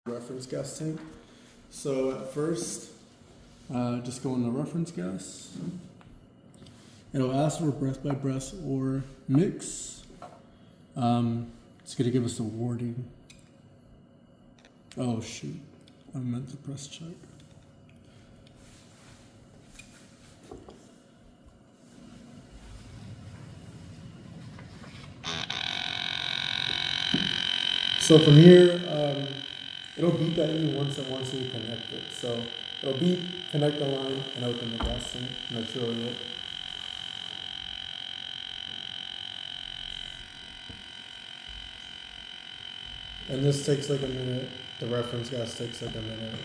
reference gas tank. So at first, just go into reference gas. It'll ask for breath by breath or mix. It's going to give us a warning. Oh shoot, I meant to press check. So from here, it'll beep at you once it wants you to connect it. So it'll beep, connect the line, and open the gas tank, and that's really it. And this takes like a minute. The reference gas takes like a minute.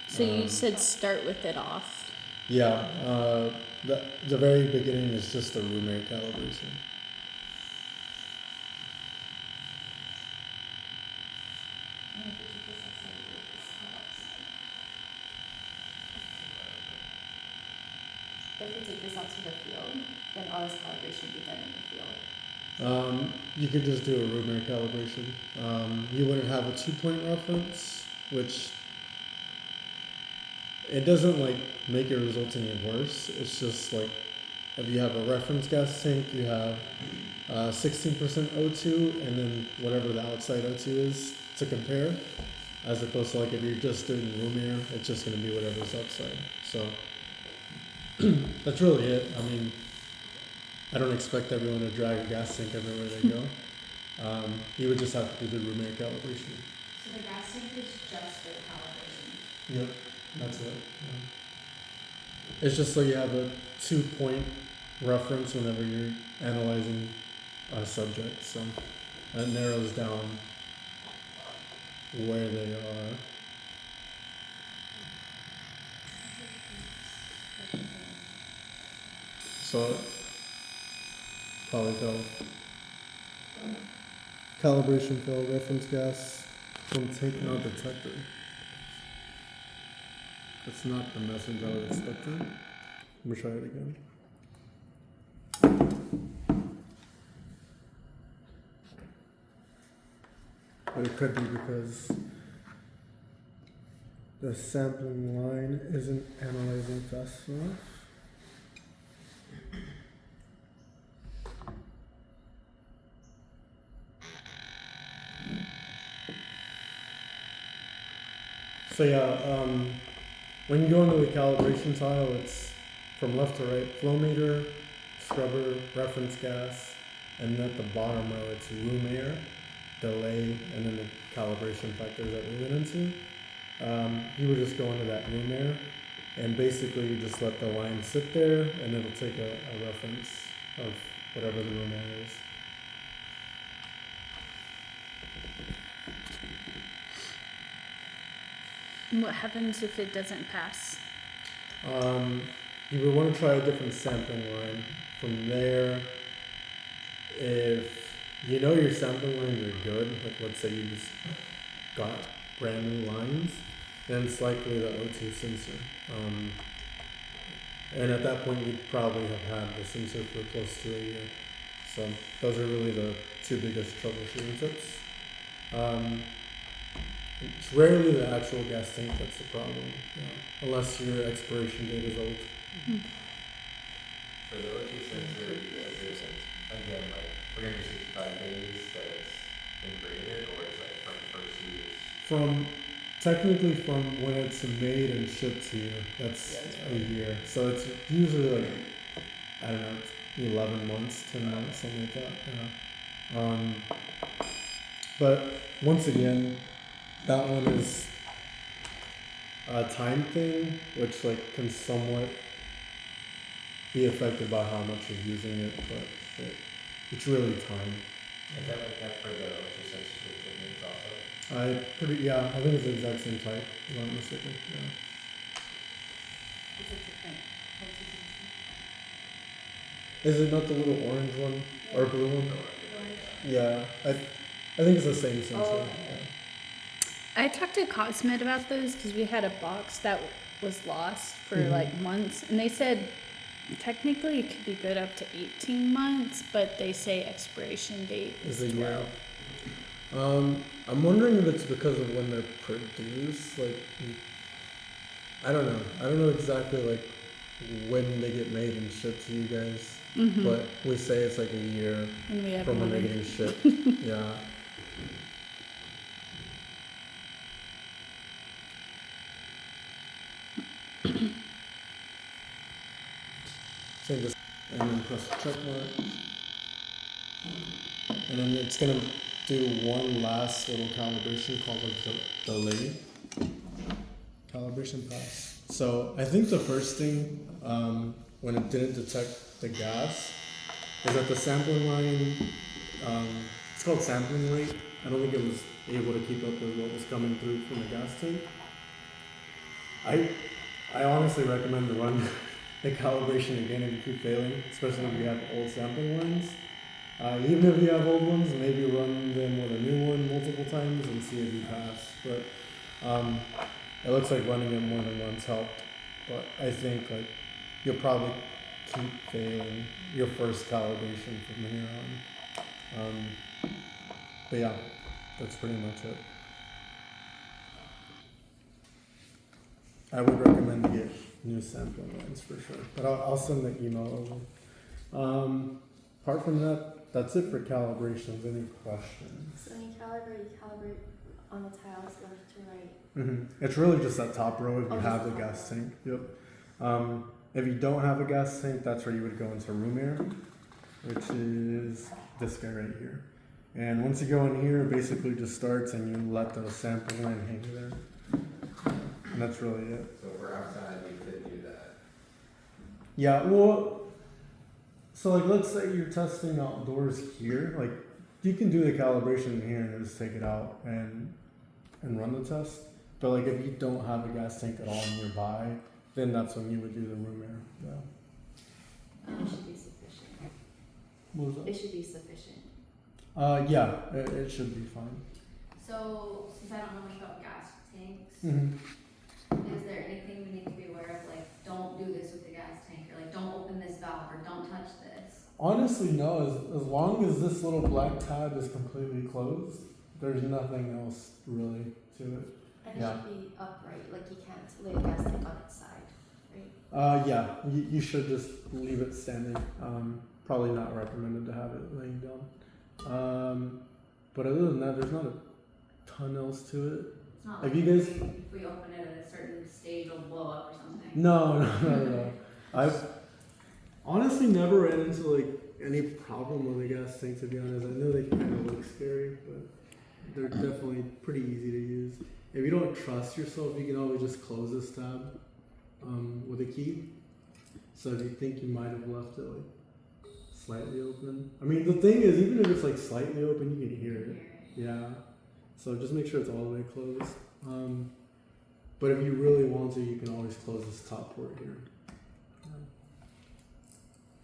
So you said start with it off. Yeah, the very beginning is just the room air calibration. If we take this out to the field, then all this calibration will be done in the field. You could just do a room air calibration. You wouldn't have a 2-point reference, which it doesn't like make your results any worse. It's just like if you have a reference gas tank, you have 16% O2, and then whatever the outside O2 is to compare. As opposed to like if you're just doing room air, it's just going to be whatever's outside. So that's really it. I mean, I don't expect everyone to drag a gas tank everywhere they go. You would just have to do the room air calibration. So the gas tank is just for calibration. Yep, that's it. It's just so you have a 2-point reference whenever you're analyzing a subject. So that narrows down where they are. So probably calibration failed, reference gas from take not detected. That's not the message I was expecting. Let me try it again. But it could be because the sampling line isn't analyzing fast enough. So yeah, when you go into the calibration tile, it's from left to right, flow meter, scrubber, reference gas, and at the bottom row it's room air, delay, and then the calibration factors that we went into. You would just go into that room air, and basically you just let the line sit there, and it'll take a reference of whatever the room air is. What happens if it doesn't pass? You would want to try a different sampling line. From there, if you know your sampling lines are good, like let's say you just got brand new lines, then it's likely the O2 sensor. And at that point, you'd probably have had the sensor for close to a year. So those are really the two biggest troubleshooting tips. It's rarely the actual gas tank that's the problem, unless your expiration date is old. For the O2 sensor, is it, again, like within your 65 days that it's been created, or is it from the first use? From technically from when it's made and shipped to you, that's a year. So it's usually like, I don't know, 11 months, 10 months, something like that. But once again, that one is a time thing, which like can somewhat be affected by how much you're using it, but it's really time. Is that like that for the O2 sensors with techniques also? I think it's the exact same type, if I'm not mistaken. Yeah. It's a different Is it not the little orange one or blue one? Yeah, I think it's the same sensor. Oh, okay. Yeah. I talked to Cosmet about those because we had a box that was lost for like months, and they said technically it could be good up to 18 months, but they say expiration date is Is a 12. year. I'm wondering if it's because of when they're produced. Like, I don't know. I don't know exactly like when they get made and shipped to you guys, Mm-hmm. but we say it's like a year And we have from when they're one. getting shipped. Yeah. So just and then press the check mark, and then it's gonna do one last little calibration called a delay calibration pass. So I think the first thing when it didn't detect the gas is that the sampling line. It's called sampling rate. I don't think it was able to keep up with what was coming through from the gas tank. I honestly recommend to run the calibration again if you keep failing, especially if you have old sampling lines. Even if you have old ones, maybe run them with a new one multiple times and see if you pass. But it looks like running it more than once helped. But I think like you'll probably keep failing your first calibration from here on. But yeah, that's pretty much it. I would recommend to get new sampling lines for sure, but I'll send the email over. Apart from that, that's it for calibrations. Any questions? So when you calibrate on the tiles left to right. It's really just that top row if you Oh, have just the the top gas row. tank. Yep. If you don't have a gas tank, that's where you would go into room air, which is this guy right here. And once you go in here, it basically just starts and you let the sample line hang there. And that's really it. So if we're outside, we could do that. Yeah, well, so like let's say you're testing outdoors here, like you can do the calibration in here and just take it out and run the test. But like if you don't have a gas tank at all nearby, then that's when you would do the room air. Yeah. It should be sufficient. What was that? It should be sufficient. Yeah, it should be fine. So, since I don't know much about gas tanks, Mm-hmm. is there anything we need to be aware of? Like, don't do this with the gas tank, or like, don't open this valve, or don't touch this? Honestly, no. As long as this little black tab is completely closed, there's nothing else really to it. And it Yeah. should be upright, like you can't lay a gas tank on its side, right? Yeah, you should just leave it standing. Probably not recommended to have it laying down. But other than that, there's not a ton else to it. It's not Have like you guys- if we open it at a certain stage, it'll blow up or something. No, not at all. I've honestly never ran into like any problem with a gas tank, to be honest. I know they kind of look scary, but they're definitely pretty easy to use. If you don't trust yourself, you can always just close this tab with a key. So if you think you might have left it like slightly open, I mean the thing is, even if it's like slightly open, you can hear it. Yeah. So just make sure it's all the way closed. But if you really want to, you can always close this top port here.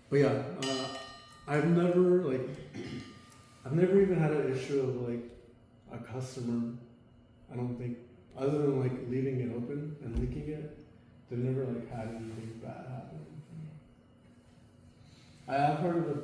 But yeah, I've never even had an issue of like a customer. I don't think, other than like leaving it open and leaking it, they've never like had anything bad happen. I have heard of